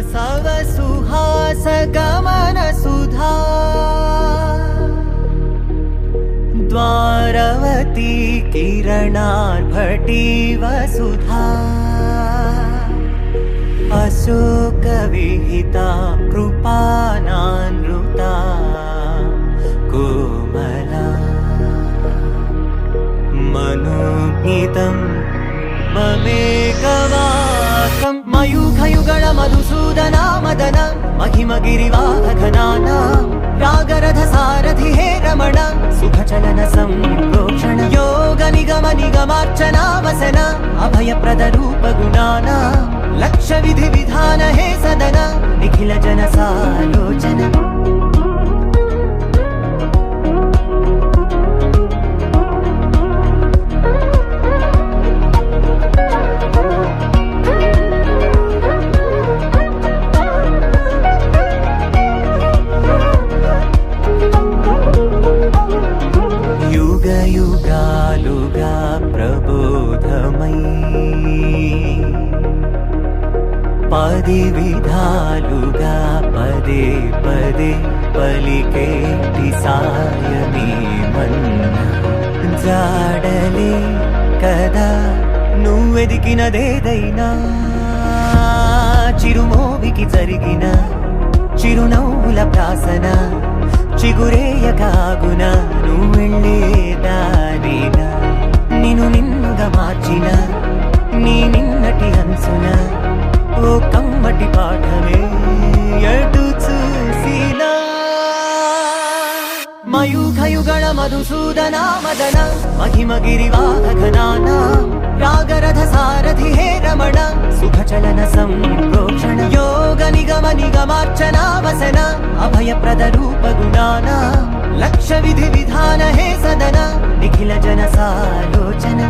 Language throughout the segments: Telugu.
प्रसव सुहास गमन सुधा द्वारवती किरणार्भटी वसुधा अशोक विहिता कृपानानृता कोमला मनोज्ञितं ममेकवाकं मयूखयुगळ मधुसूदना मदन महिमगिरिवाहघनाना रागरथ सारथि हे रमण सुखचलन संप्रोक्षण योग निगम निगमार्चना वसन अभयप्रद रूप गुणाना लक्ष्य विधि विधान हे सदन निखिल जन सालोचन युग युगालुगा प्रबोधमयी पदि विधालुगा पदे पदे पलिकेटि सायमे मन्न जाडले कदा నువ్వెదికినదేదైనా చిరుమోవికి జరిగిన చిరునవ్వుల ప్రాసన చిగురేయకాగున నువ్వెళ్ళేదారినా నిన్ను నిన్నుగా మార్చిన నీ నిన్నటి హంసున ఓ కమ్మటి పాఠమే ఎటు చూసినా మయూఖయుగళ మధుసూదనా మదన महिमगिरिवाहघनाना रागरथ सारथि हे रमण सुखचलन संप्रोक्षण योग निगम निगमार्चना वसन अभयप्रद रूप गुणाना लक्ष्य विधि विधान हे सदन निखिल जन सालोचन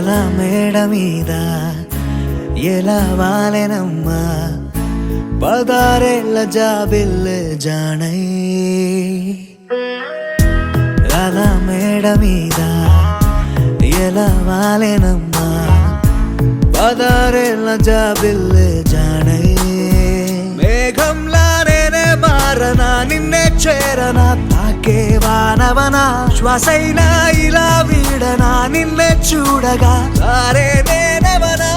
అలా మేడ మీద ఎలా వాలెనమ్మా పదారేళ్ళ జాబిల్లు జానై అలా మేడ మీద ఎలా వాలెనమ్మా పదారేళ్ళ జాబిల్లు జానై మేఘంలా నేనే మారనా నిన్నే చేరనా తాకే వానవనా శ్వాసైనా ఇలా వీడనా నిన్నే చూడగా సారే నేనవనా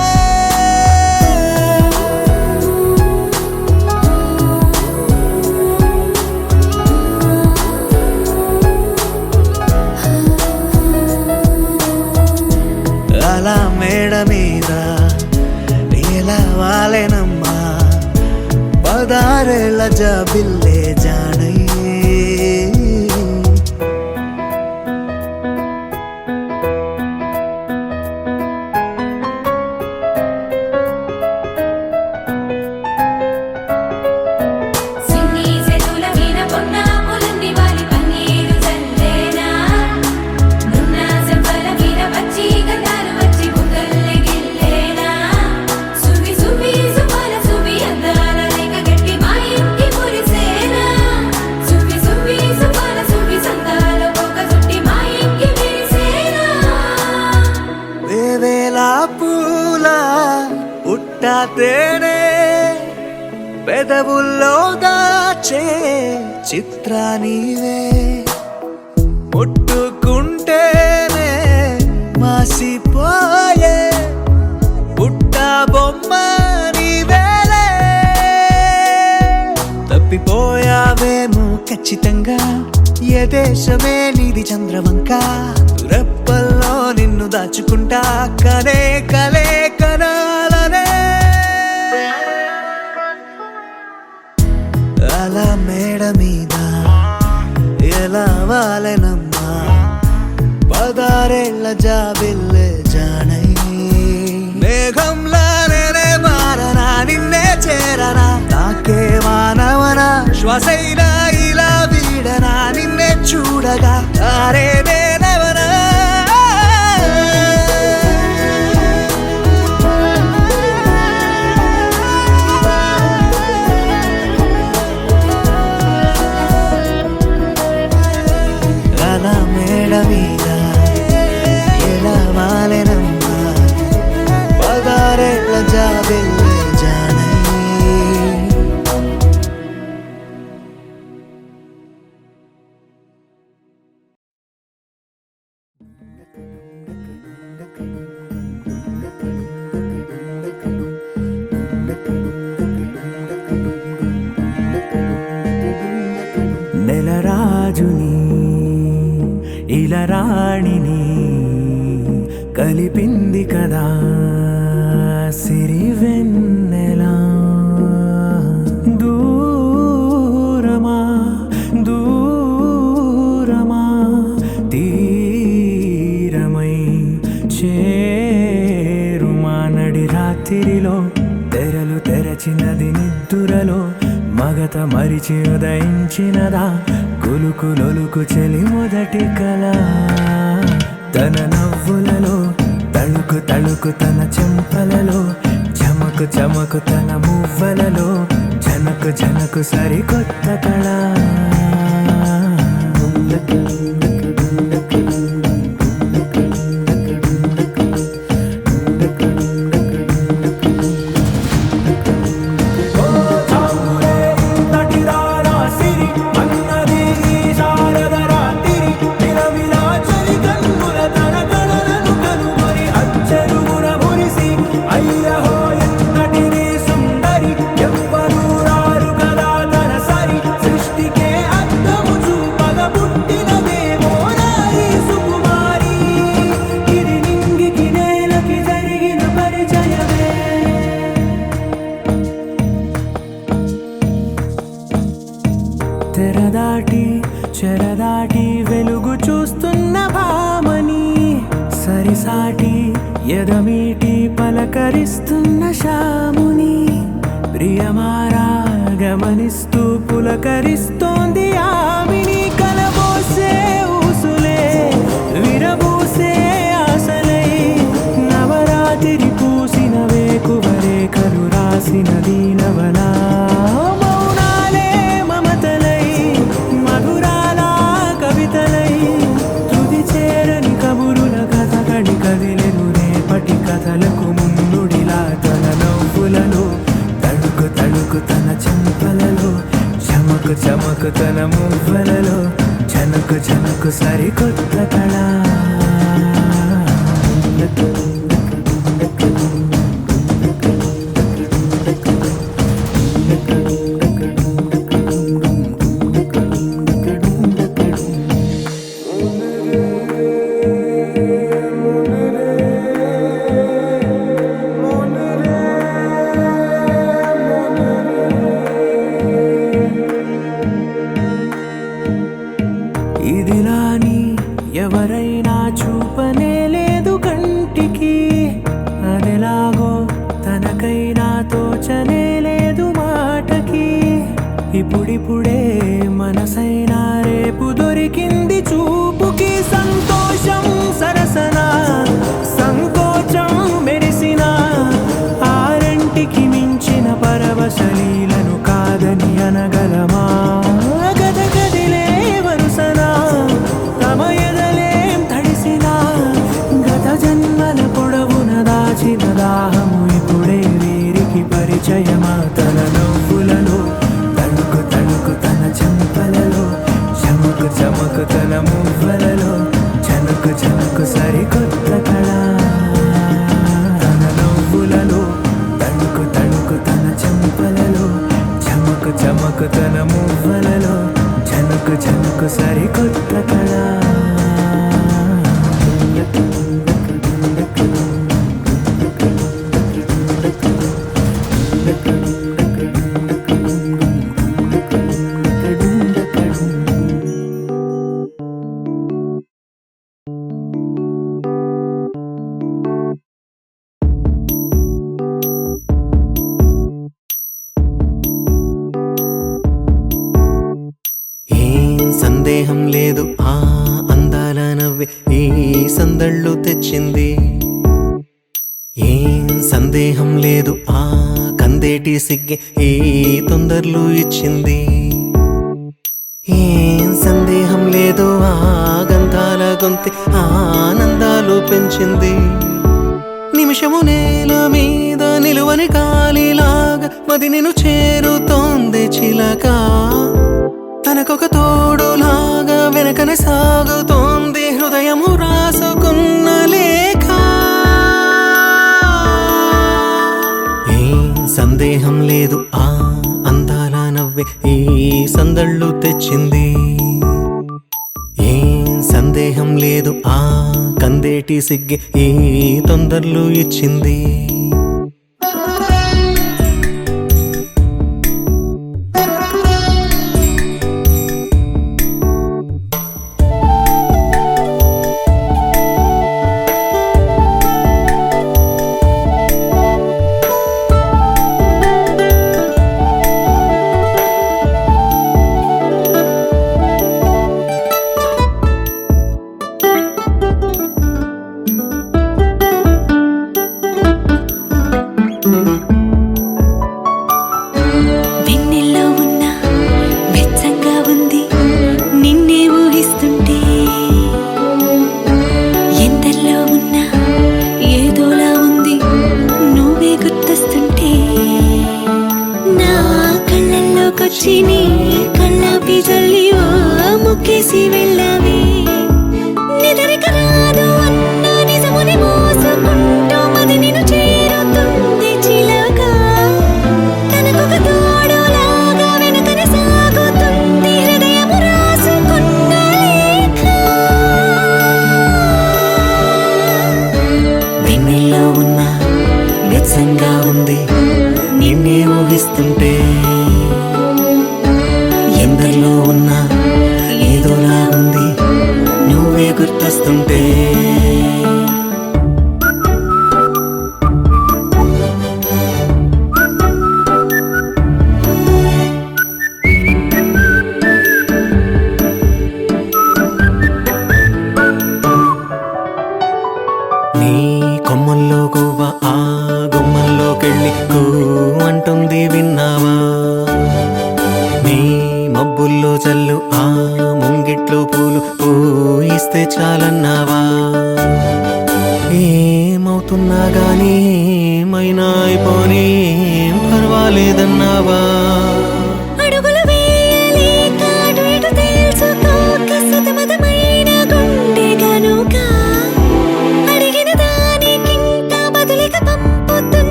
అలా మేడ మీద ఎలా వాలెనమ్మా పదారేళ్ళ జాబిల్లే జానై తేనే పెదవుల్లో దాచే చిత్ర నీవే ముట్టుకుంటేనే మాసిపోయే పుట్ట బొమ్మ నీవేలే తప్పిపోయావేమో ఖచ్చితంగా ఏ దేశమే నీది చంద్రవంక రెప్పల్లో నిన్ను దాచుకుంటా కనే కలే కనాలనే అలా మేడ మీద ఎలా వాలెనమ్మా పదారేళ్ళ జాబిల్లు జానై మేఘంలా నేనే మారనా నిన్నే చేరనా తాకే వానవనా శ్వాసైనా ఇలా వీడనా నిన్నే చూడగా సారే నేనవనా అలా మేడ మీద ఎలా వాలెనమ్మా పదారేళ్ళ జాబిల్లు జానై నెలరాజుని ఇలా రాణిని కలిపింది కదా సిరివెన్నెలా దూరమా దూరమా తీరమై చేరుమా నడి రాత్రిలో తెరలు తెరచినది నిద్దురలో మగత మరిచి ఉదయించినదా కులుకులొలుకు చెలి మొదటి కళ తన నవ్వులలో తళుకు తళుకు తన చెంపలలో చమకు చమకు తన మువ్వలలో జనకు జనకు సరికొత్త కళ తెరదాటి చెరదాటి వెలుగు చూస్తున్న భామని సరిసాటి ఎదమీటి పలకరిస్తున్న శాముని ప్రియమారా గమనిస్తూ పులకరిస్తోంది ఆవిని కలబోసే ఊసులే విరబూసే ఆశలై రాసినది నవలా మౌనాలే మమతలై మధురాల కవితలై తుది చేరని కబురుల కథ కడి కదిలెను రేపటి కథలకు ముందుడిలా తన నవ్వులలో తడుకు తడుకు తన చెంపలలో చమకు చమకు తన మువ్వలలో చనకు చనకు సరికొత్త కళ ఇదిలాని ఎవరైనా చూపనే లేదు కంటికి అదెలాగో తనకైనా తోచనే లేదు మాటకి ఇప్పుడిప్పుడే మనసైనా రేపు దొరికింది చూపుకి సంతోషం సరసన సంకోచం మెరిసిన ఆరంటికి మించిన పరవశలీలను కాదని అనగలమా గద గదిలే వరుసన తమ ఎదలేం తడిసినా గత జన్మల పొడవున దాచిన దాహము ఇప్పుడే వీరికి పరిచయమా తన నవ్వులలో తడుకు తడుకు తన చెంపలలో చమకు చమకు తన మువ్వలలో చనుకు చనుకు సరికొత్త కళ తన నవ్వులలో తడుకు తడుకు తన చెంపలలో చమకు చమకు తన మువ్వలలో చనుకు చనుకు సరికొత్త కళ సందేహం లేదు ఆ అందాల నవ్వే ఈ సందళ్ళు తెచ్చింది ఏం సందేహం లేదు ఆ కందేటి సిగ్గే ఈ తొందరలు ఇచ్చింది ఏం సందేహం లేదు ఆ గంధాల గొంతి ఆనందాలు పెంచింది నిమిషము నేల మీద నిలువని కాలిలాగా మది నిన్ను చేరుతోంది చిలక తనకొక తోడులాగా వెనకనే సాగుతోంది హృదయము రాసుకున్న లేఖ ఏం సందేహం లేదు ఆ అందాల నవ్వే ఈ సందళ్ళు తెచ్చింది ఏం సందేహం లేదు ఆ కందేటి సిగ్గే ఈ తొందరలు ఇచ్చింది చిని కళ్ళాపి జల్లి ముక్కేసి వెళ్ళావి నిదరిక రాదు అన్న నిజముని మోసుకుంటూ మది నిన్ను చేరుతుంది చిలక తనకొక తోడులాగా వెనుకనే సాగుతుంది హృదయము రాసుకున్న లేఖ వెన్నెల్లో ఉన్న వెచ్చంగా ఉంది నిన్నే ఊహిస్తుంటే ఎందరిలో ఉన్నా ఏదోలా ఉంది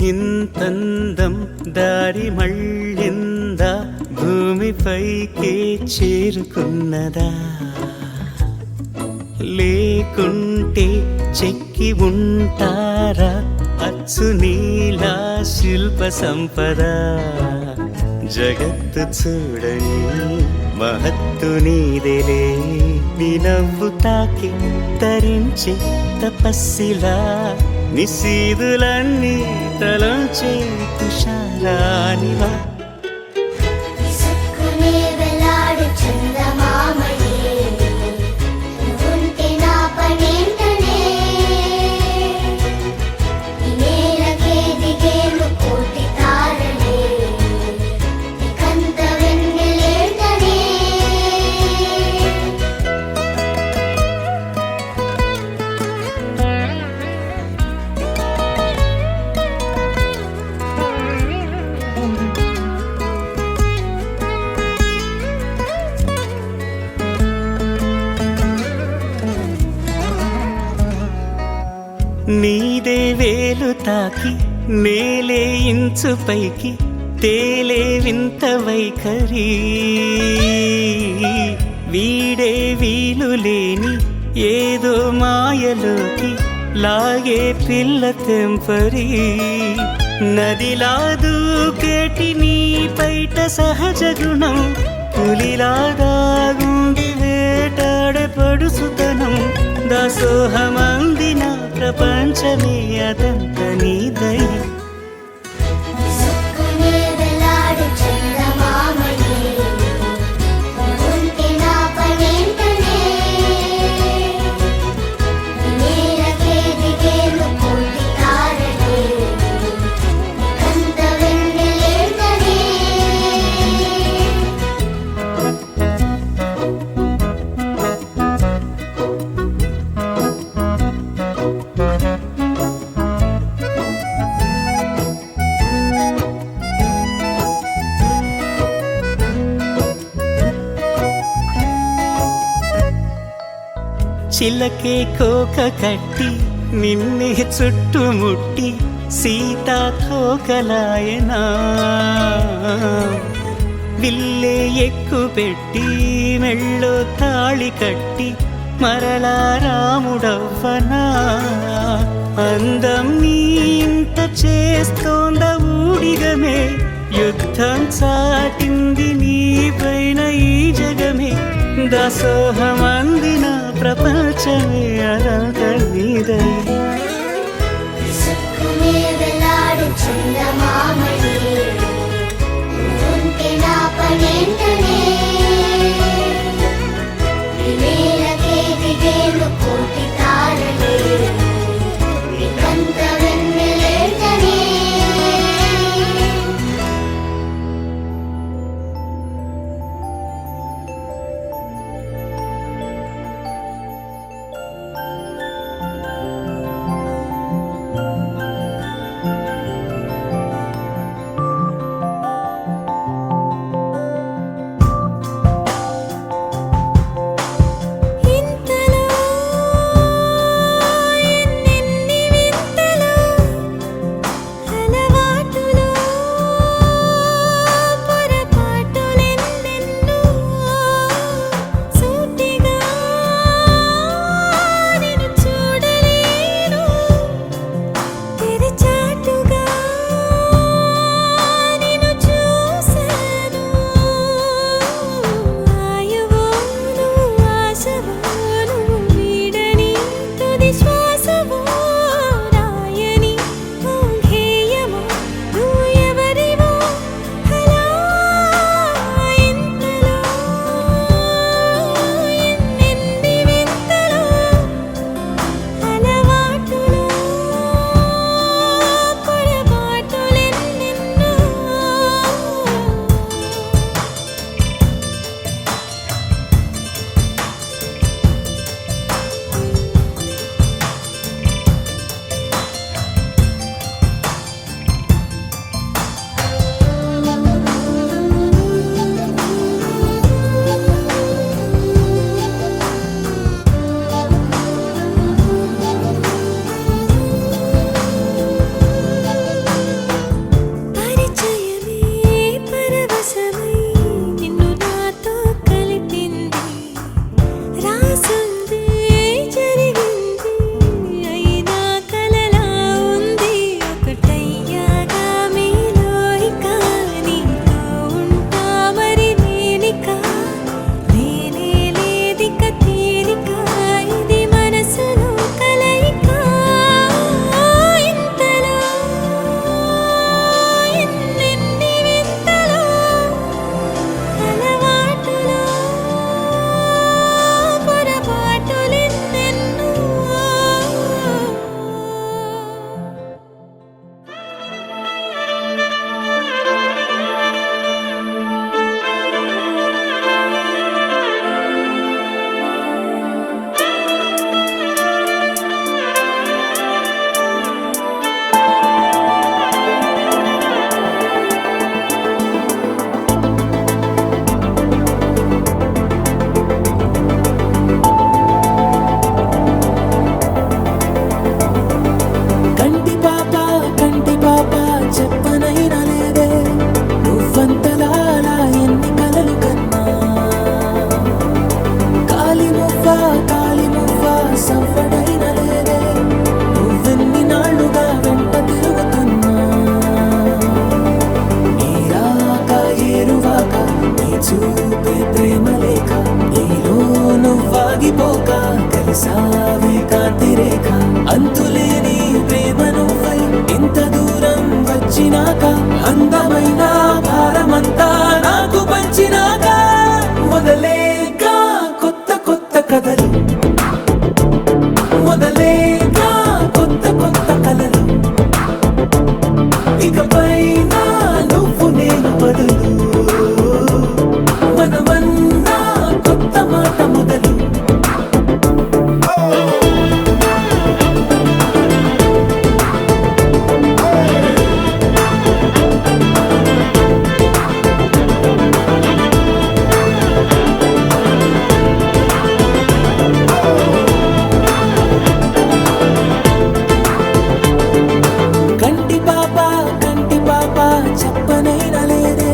ఇంతందం దారి మళ్ళిందా భూమిపైకే చేరుకున్నదా లేకుంటే చెక్కి ఉంటారా అచ్చు నీలా శిల్ప సంపద జగత్తు చూడని మహత్తు నీదేలే నీ నవ్వు తాకి తరించే తపస్సిలా నిశీదులన్నీ తలంచే తుషారానివా విసుక్కునే వెలాడు చందమామయే నువ్వుంటే నా పనేంటనే ఈ నేలకే దిగేను కోటి తారలే ఇకంత వెన్నెలేంటనే నీదే వేలు తాకి నేలే ఇంచు పైకి తేలే వింత వైఖరి వీడే వీలు లేని ఏదో మాయలోకి లాగే పిల్ల తెంపరి నదిలా దూకేటి నీ పైట సహజ గుణం పులిలాదాగుండి వేటాడే పడుసుతనం దాసోహమందిన ప్రపంచమే అదంత నీదై విసుక్కునే వెలాడు చందమామయే నువ్వుంటే నా పనేంటనే ఈ నేలకే దిగేను కోటి తారలే ఇకంత వెన్నెలేంటనే చిలకే కోక కట్టి నిన్నే చుట్టుముట్టి సీతాకోకలాయనా విల్లే ఎక్కు పెట్టి మెళ్ళో తాళి కట్టి మరలా రాముడవ్వనా అందం నీ ఇంత చేస్తోంద ఊడిగమే యుద్ధం చాటింది నీ పైన ఈ జగమే దాసోహమందిన ప్రపంచమే అదంత నీదై విసుక్కునే వెలాడు చందమామయే నువ్వుంటే నా పనేంటనే ఈ నేలకే దిగేను కోటి తారలే ఇకంత వెన్నెలేంటనే చూపే ప్రేమ లేక నీలో నువ్వాగిపోక కలిసావే కాంతి రేఖ అంతులేని ప్రేమ నువ్వై ఇంత దూరం వచ్చినాక అందమైన భారమంతా నాకు పంచినాక మొదలేక కొత్త కొత్త కథలు మొదలేక కొత్త కొత్త కలలు ఇకపై నువ్వు నేను బదులు మనమన్నా కొత్త మాట మొదలు కంటి పాప చెప్పనైనా లేదే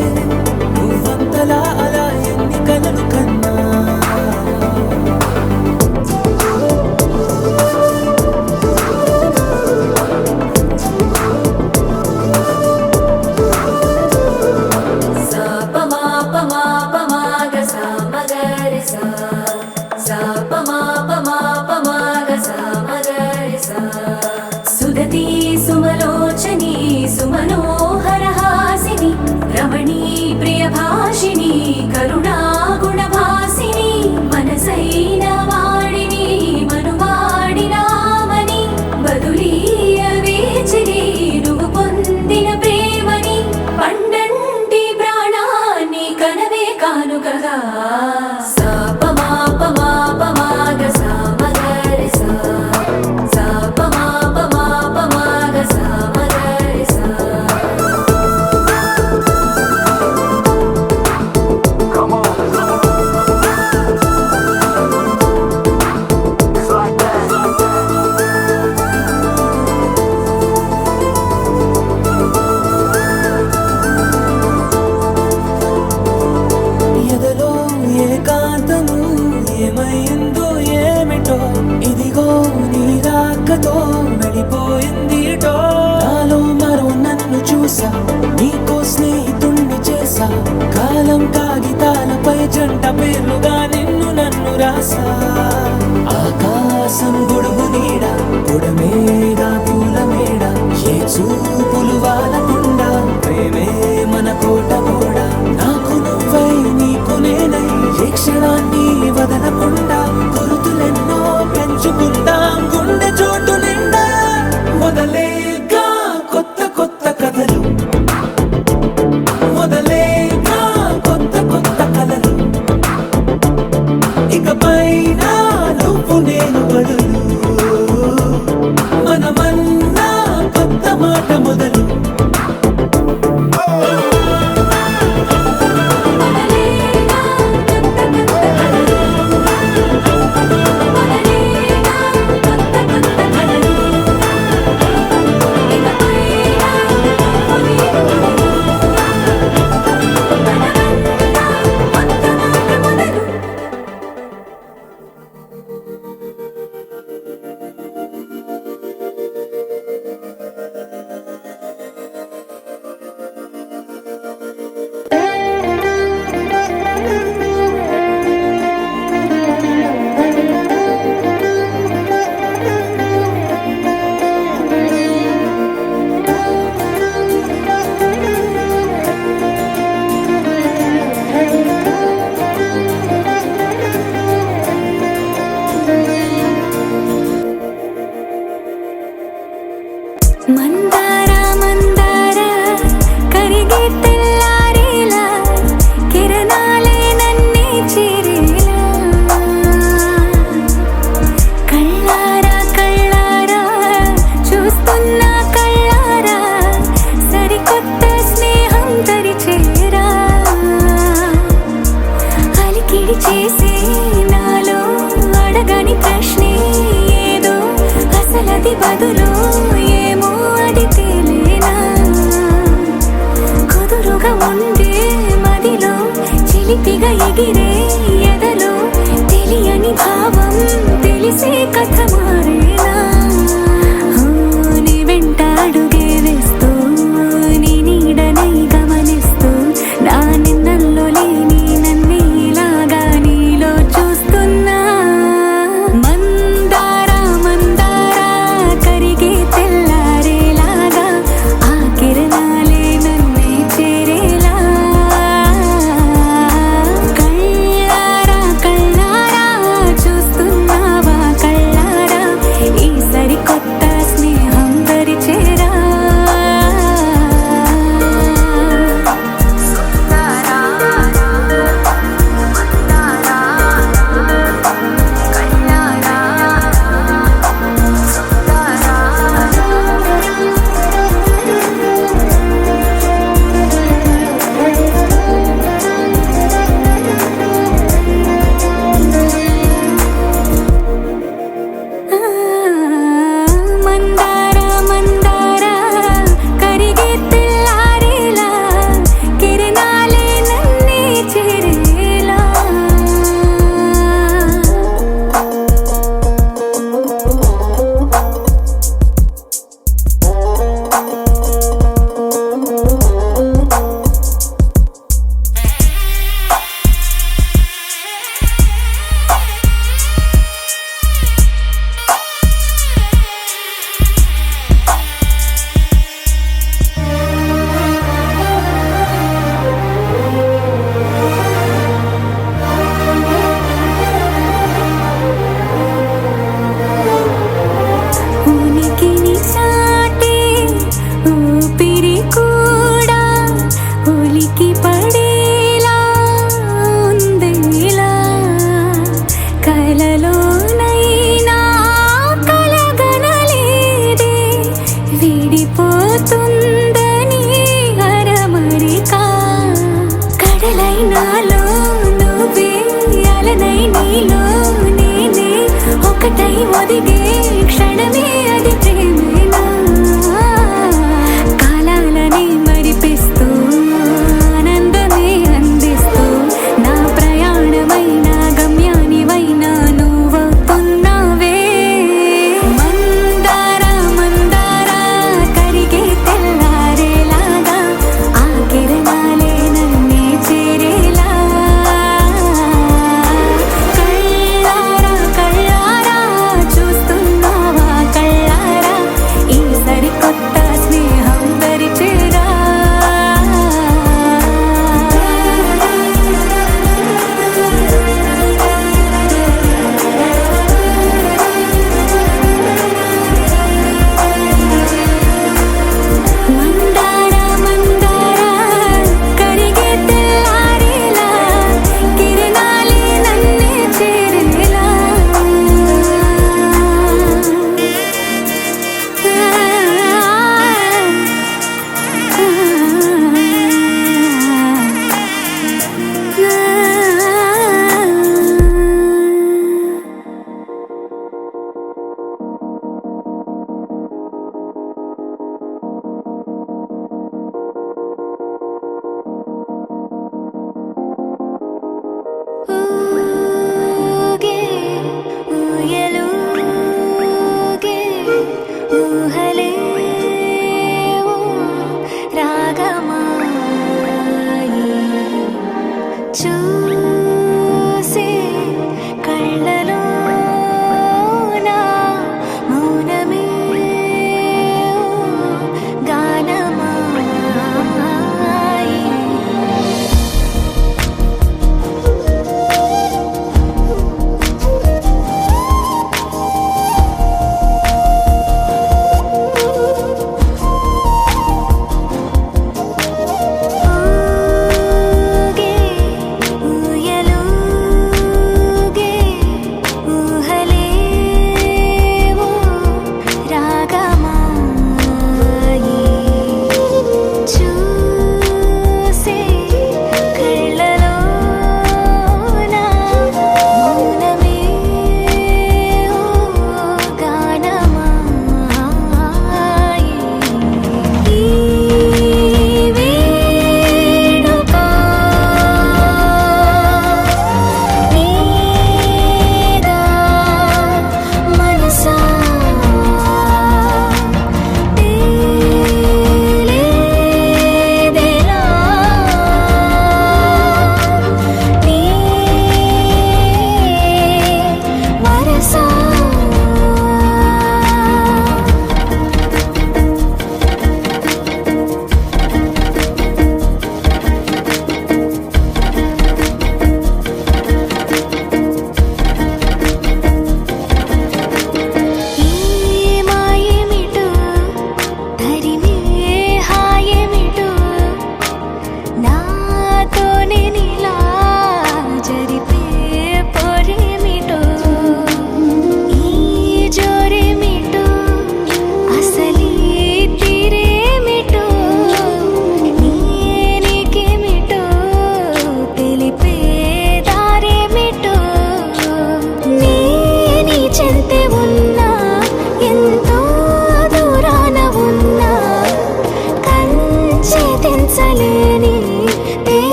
నువ్వంతలా అలా ఎన్ని కలలు కన్నా సుదతి సుమలోచని సుమనోహర హాసిని రమణీ ప్రియభాషిణి కరుణా గుణభాసిని మనసైన వాడిని మనువాడినామని బదులీయ వేచిని నువ్వు పొందిన ప్రేమని పండంటి ప్రాణాన్ని కనవే కానుకగా ఎదలో ఏకాంతము ఏమైందో ఏమిటో ఇదిగో నీ రాకతో వెళ్ళిపోయిందిటో నాలో మరో నన్ను చూసా నీకో స్నేహితుణ్ణి చేసా కాలం కాగితాలపై జంట పేర్లుగా నిన్ను నన్ను రాసా ఆకాశం గొడుగు నీడ పొడమేగా పూల మేడ ఏ చూపులు వాలకుండా ప్రేమే మన కోట గోడ నాకు నువ్వై నీకు నేనై ఏ క్షణాన్ని వదలకుండా గురుతులెన్నో పెంచుకుందాం గుండె చోటు నిండా మొదలేక కొత్త కొత్త కథలు మొదలేక కొత్త కొత్త కలలు ఇకపై నువ్వు నేను బదులు మనమన్నా కొత్త మాట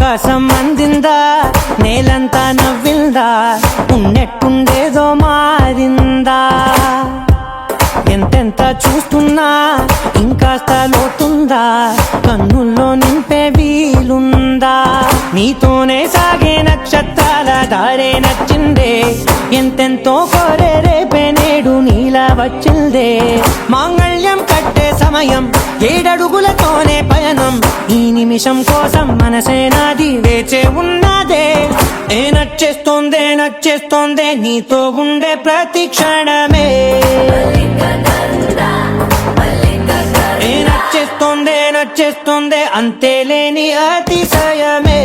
ఆకాశం అందిందా, నేలంతా నవ్విందా, ఉన్నట్టుండేదో మారిందా. ఎంతెంత చూస్తున్నా ఇంకాస్త లోతుందా, కన్నుల్లో నింపే వీలుందా. నీతోనే సాగే నక్షత్రాల దారే నచ్చిందే, ఎంతెంతో కోరే రేపే నేడు నీలా వచ్చిందే. మాంగళ్యం కట్టే సమయం 7 అడుగులతోనే పయనం, ఈ నిమిషం కోసం మనసే నాది వేచే ఉన్నదే. నచ్చేస్తోందే నచ్చేస్తోందే నీతో ఉండే ప్రతి క్షణమే. నచ్చేస్తోందే నచ్చేస్తోందే అంతేలేని అతిశయమే.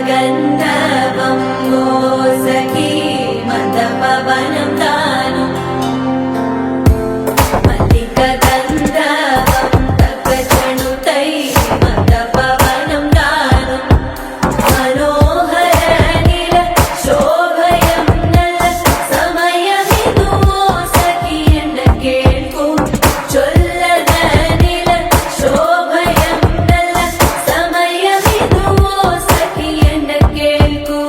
గంధర్వం మోసకి మందపవనం తాను, మల్లిక గంధర్వం తగ్గచణుతై మందపవనం తాను. మనోహర నిల శోభయం నల సమయమిదు మోసకి ఎన్న కేಳ್ಕು. చొల్లద నిల శోభయం నల సమయమిదు మోసకి ఎన్న కేಳ್కు.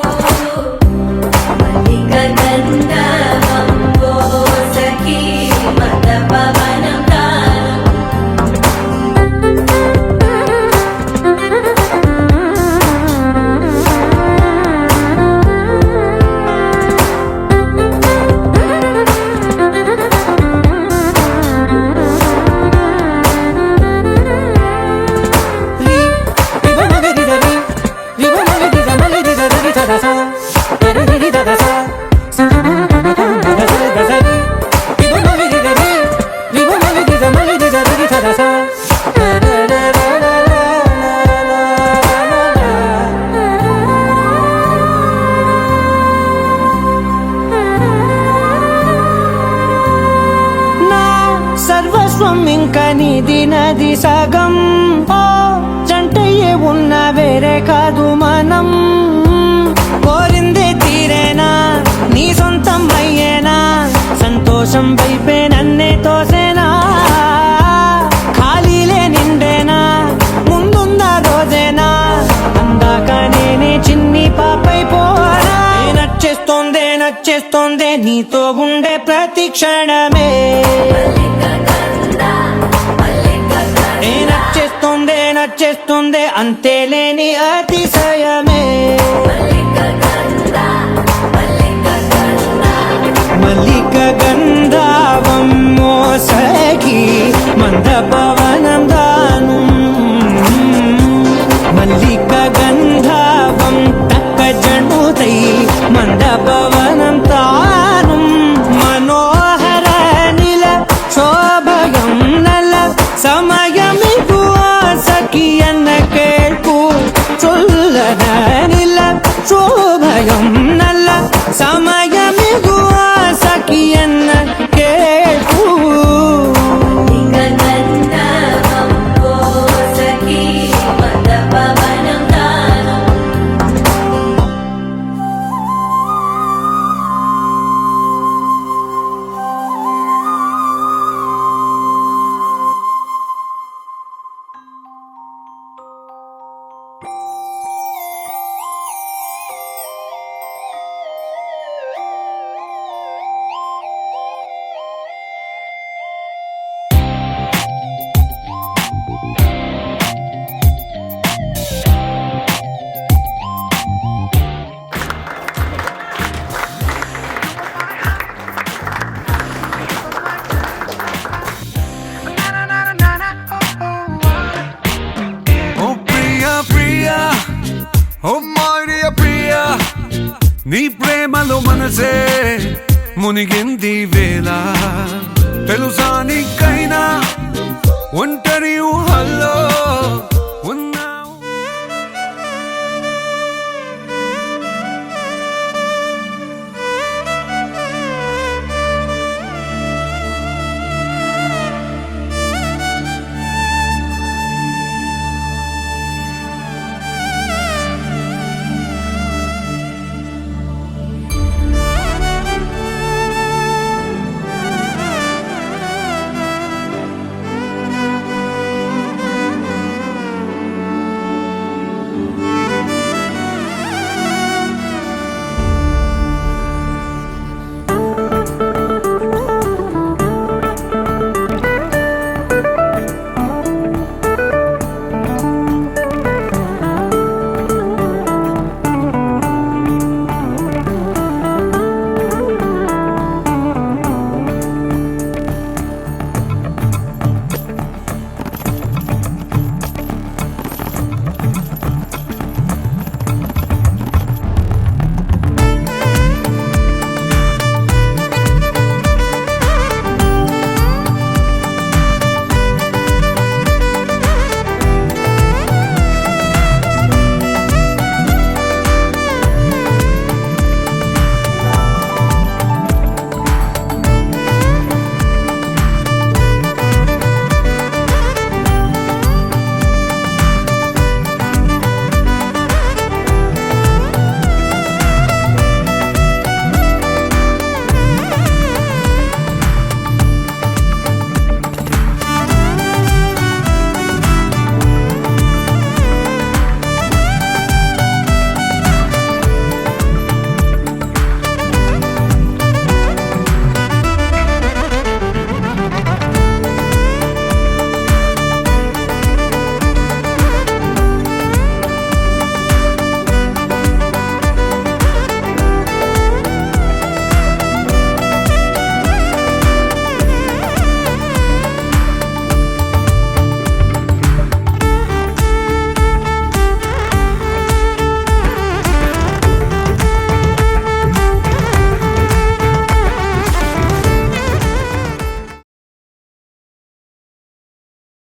మల్లిక గంధర్వం మోసకి మందపవనం తాను. నా సర్వస్వం ఇంకా నీది నది సగం, ఓ జంటయ్యే ఉన్న వేరే కాదు మనం. కోరిందే తీరేనా, నీ సొంతం అయ్యేనా, సంతోషం వైపే నన్నే తోసేనా. ఖాళీలే నిండేనా, ముందుందా రోజేనా, అందాక నేనే చిన్ని పాపై పోనా. నచ్చేస్తోందే నచ్చేస్తోందే నీతో ఉండే ప్రతి క్షణమే. నచ్చేస్తోందే నచ్చేస్తోందే అంతేలేని అతిశయమే. మల్లిక గంధర్వం మోసకి మందపవనం దాను, మల్లిక గంధర్వం తక్కజణుతై మందపవనం తాను. మనోహర నిల శోభయం నల సమయమిదు ఆసకి ఎన్న కేಳ್ಕು. చొల్లద నిల శోభయం నల సమయమిదు ఆసకి ఎన్న కేಳ್కు. గంధర్వం మోసకి మందపవనం తాను. నీ ప్రేమలో మనసే మునిగింది వేళ. తెలుసా నీకైనా ఒంటరి ఊహల్లో